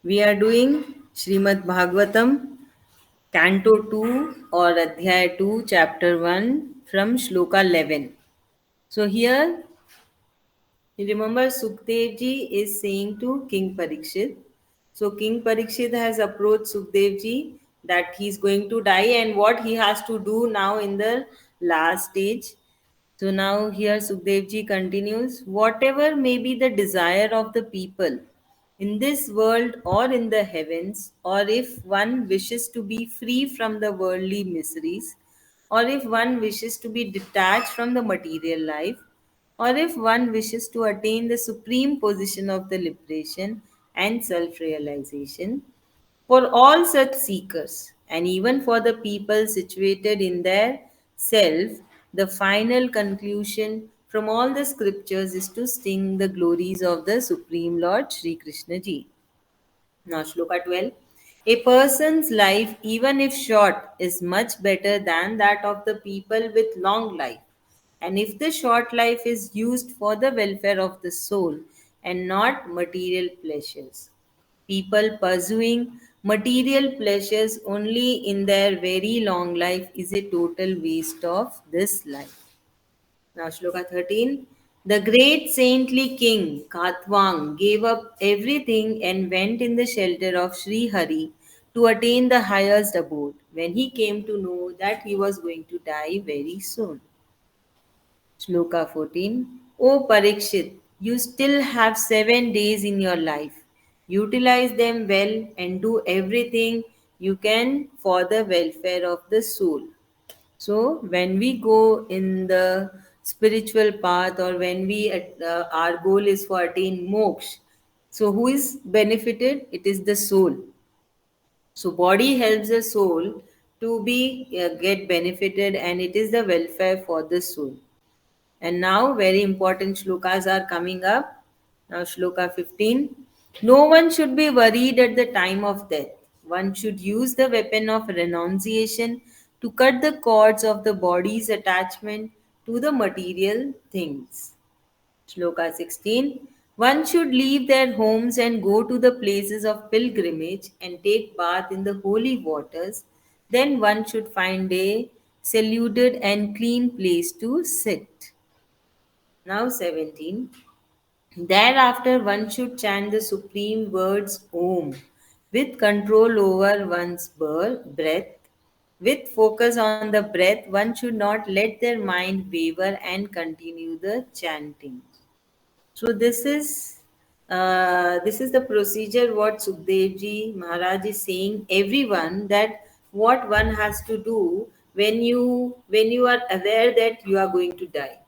We are doing Srimad Bhagavatam, Canto 2 or Adhyaya 2, Chapter 1 from Shloka 11. So here, you remember Sukdev ji is saying to King Parikshit. So King Parikshit has approached Sukdev ji that he is going to die and what he has to do now in the last stage. So now here Sukdev ji continues, whatever may be the desire of the people in this world or in the heavens, or if one wishes to be free from the worldly miseries, or if one wishes to be detached from the material life, or if one wishes to attain the supreme position of the liberation and self realization, for all such seekers, and even for the people situated in their self, the final conclusion from all the scriptures is to sing the glories of the Supreme Lord Sri Krishna Ji. Now, Shloka 12. A person's life, even if short, is much better than that of the people with long life. And if the short life is used for the welfare of the soul and not material pleasures, people pursuing material pleasures only in their very long life is a total waste of this life. Now, Shloka 13. The great saintly king Katwang gave up everything and went in the shelter of Sri Hari to attain the highest abode when he came to know that he was going to die very soon. Shloka 14. O Parikshit, you still have 7 days in your life. Utilize them well and do everything you can for the welfare of the soul. So, when we go in the spiritual path or when our goal is for attain moksha, so who is benefited? It is the soul. So, body helps the soul to be get benefited, and it is the welfare for the soul. And now, very important shlokas are coming up. Now, shloka 15. No one should be worried at the time of death. One should use the weapon of renunciation to cut the cords of the body's attachment to the material things. Shloka 16. One should leave their homes and go to the places of pilgrimage and take bath in the holy waters. Then one should find a secluded and clean place to sit. Now 17. Thereafter, one should chant the supreme words Om with control over one's breath. With focus on the breath, one should not let their mind waver and continue the chanting. So this is the procedure what Sukhdev ji Maharaj is saying everyone that what one has to do when you are aware that you are going to die.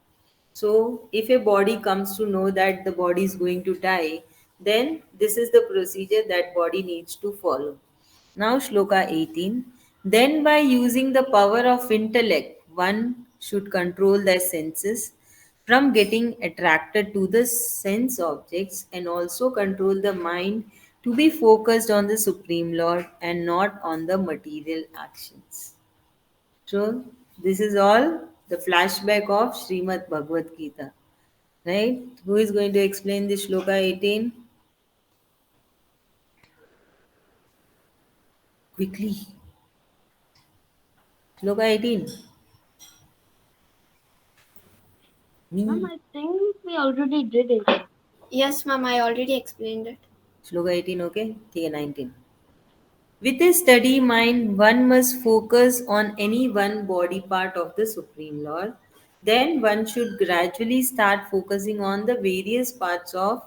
So, if a body comes to know that the body is going to die, then this is the procedure that body needs to follow. Now, Shloka 18. Then, by using the power of intellect, one should control their senses from getting attracted to the sense objects and also control the mind to be focused on the Supreme Lord and not on the material actions. So, this is all the flashback of Srimad Bhagavad Gita. Right? Who is going to explain this Shloka 18? Quickly. Shloka 18. Ma'am, Me. I think we already did it. Yes, ma'am, I already explained it. Shloka 18, okay? ठीक है 19. With a steady mind, one must focus on any one body part of the Supreme Lord. Then one should gradually start focusing on the various parts of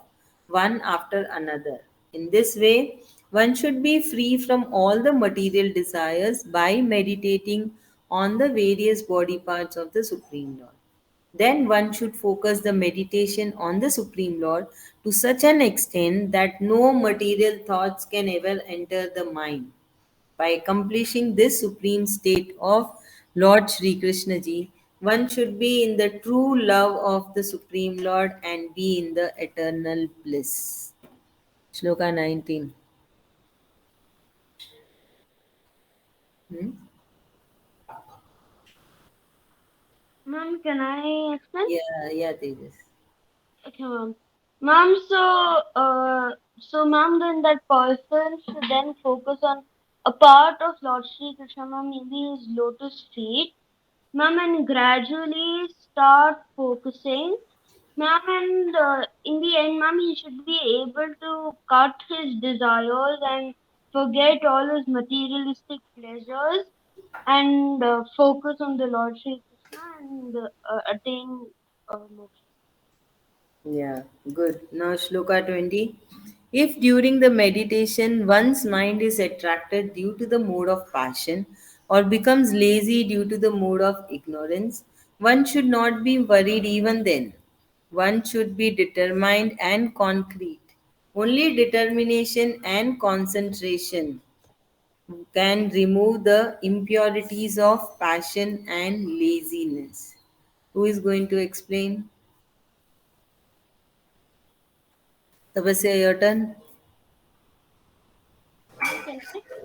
one after another. In this way, one should be free from all the material desires by meditating on the various body parts of the Supreme Lord. Then one should focus the meditation on the Supreme Lord to such an extent that no material thoughts can ever enter the mind. By accomplishing this supreme state of Lord Sri Krishna ji, one should be in the true love of the Supreme Lord and be in the eternal bliss. Shloka 19. Hmm? Ma'am, can I explain? Yeah, yeah, Tejas. Okay, ma'am. Ma'am, so So, ma'am, then that person should then focus on a part of Lord Sri Krishna, ma'am, maybe his lotus feet, ma'am, and gradually start focusing, ma'am, and in the end, ma'am, he should be able to cut his desires and forget all his materialistic pleasures and focus on the Lord Sri Krishna and attain moksha. Yeah, good. Now, Shloka 20. If during the meditation one's mind is attracted due to the mode of passion or becomes lazy due to the mode of ignorance, one should not be worried even then. One should be determined and concrete. Only determination and concentration can remove the impurities of passion and laziness. Who is going to explain? Tapasya, your turn. Ma'am, can I?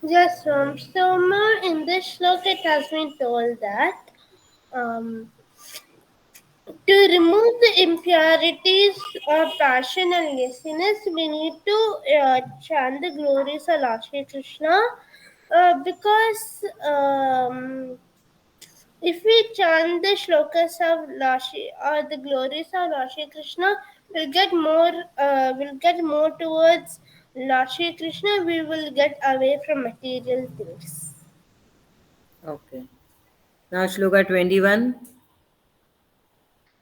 Yes, so in this shloka it has been told that um, to remove the impurities or passion and laziness, we need to chant the glories of Lord Shri Krishna because if we chant the shlokas of Lashi or the glories of Lord Shri Krishna, we'll get more towards Lord Shri Krishna. We will get away from material things. Okay. Now, Shloka 21.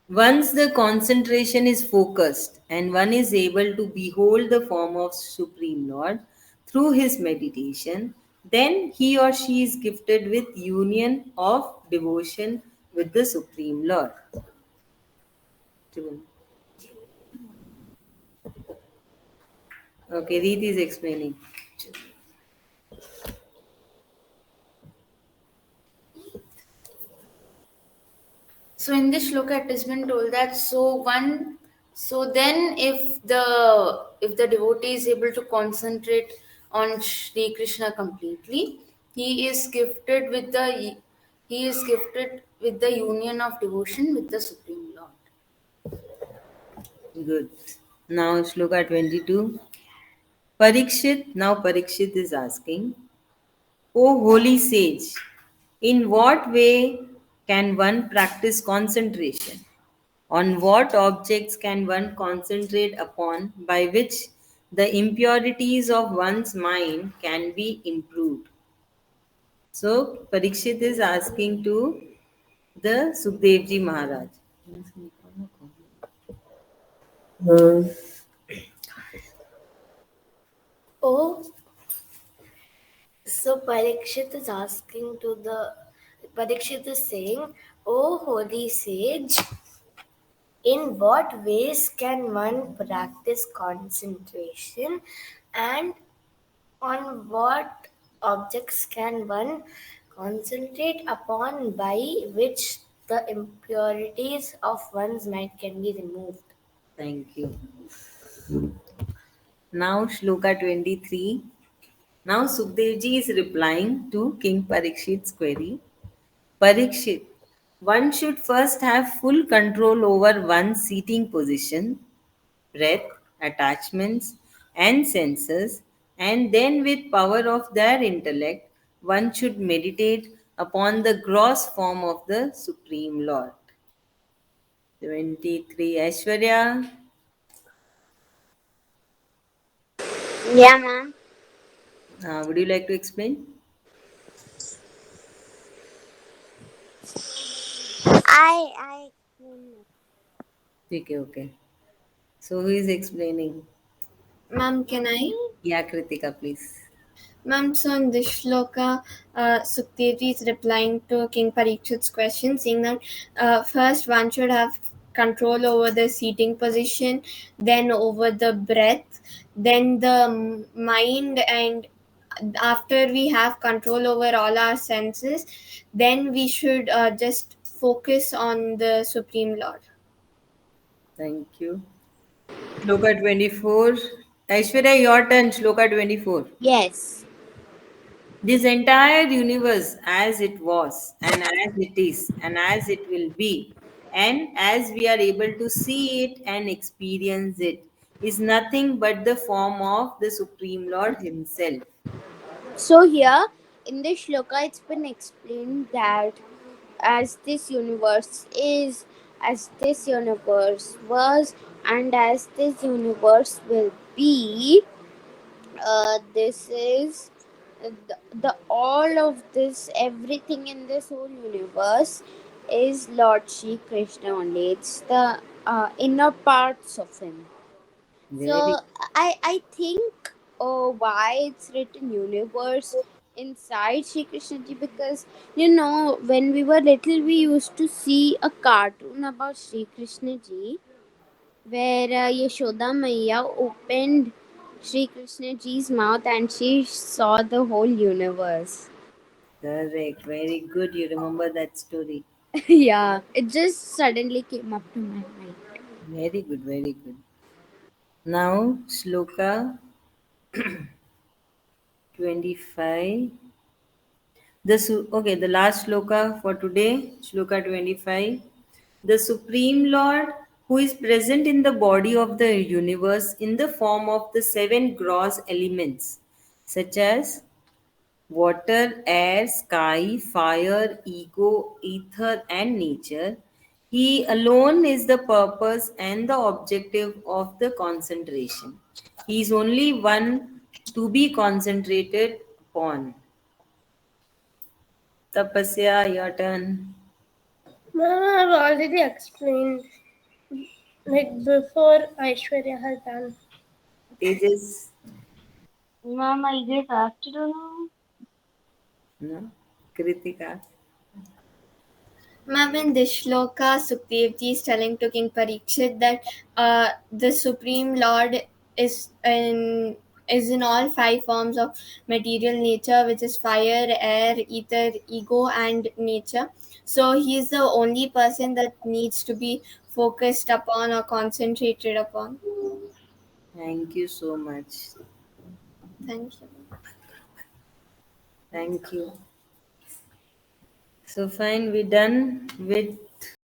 Once the concentration is focused and one is able to behold the form of Supreme Lord through his meditation, then he or she is gifted with union of devotion with the Supreme Lord. Okay, Reed is explaining. So in this shloka it has been told that so then if the devotee is able to concentrate on Sri Krishna completely, he is gifted with the union of devotion with the Supreme Lord. Good. Now, Shloka 22. Parikshit is asking, O holy sage, in what way can one practice concentration? On what objects can one concentrate upon by which the impurities of one's mind can be improved? So, Parikshit is asking to the Sukhdevji Maharaj. Oh, so Parikshit is saying, "Oh, holy sage, in what ways can one practice concentration, and on what objects can one concentrate upon by which the impurities of one's mind can be removed?" Thank you. Now, Shloka 23. Now, Sukhdevji is replying to King Parikshit's query. Parikshit, one should first have full control over one's seating position, breath, attachments, and senses, and then with power of their intellect, one should meditate upon the gross form of the Supreme Lord. 23. Aishwarya, Yeah, ma'am. would you like to explain? I Okay, okay. So, who is explaining? Ma'am, can I? Yeah, Kritika, please. Ma'am, so in this shloka, Sukdevi is replying to King Parikshit's question, saying that first one should have control over the seating position, then over the breath, then the mind, and after we have control over all our senses, then we should just focus on the Supreme Lord. Thank you. Shloka 24. Aishwarya, your turn, Shloka 24. Yes. This entire universe, as it was, and as it is, and as it will be, and as we are able to see it and experience it, is nothing but the form of the Supreme Lord Himself. So here in this shloka, it's been explained that as this universe is, as this universe was, and as this universe will be, this is the all of this, everything in this whole universe is Lord Shri Krishna only. It's the inner parts of him. So Very I think why it's written universe inside Shri Krishna ji, because when we were little we used to see a cartoon about Shri Krishna ji where Yashoda Maiya opened Shri Krishna ji's mouth and she saw the whole universe. correct. Very good. You remember that story. Yeah, it just suddenly came up to my mind. Very good. Very good. Now, Shloka 25. The last shloka for today, shloka 25. The Supreme Lord, who is present in the body of the universe in the form of the seven gross elements, such as water, air, sky, fire, ego, ether, and nature. He alone is the purpose and the objective of the concentration. He is only one to be concentrated upon. Tapasya, your turn. Ma'am, I've already explained, like before Aishwarya has done. Tejas, Ma'am, I guess I have to do now. no? Kritika. Ma'am, in this shloka, Sukdevji is telling to King Parikshit that the Supreme Lord is in all five forms of material nature, which is fire, air, ether, ego, and nature. So he is the only person that needs to be focused upon or concentrated upon. Thank you so much. Thank you. Thank you. So fine, we're done with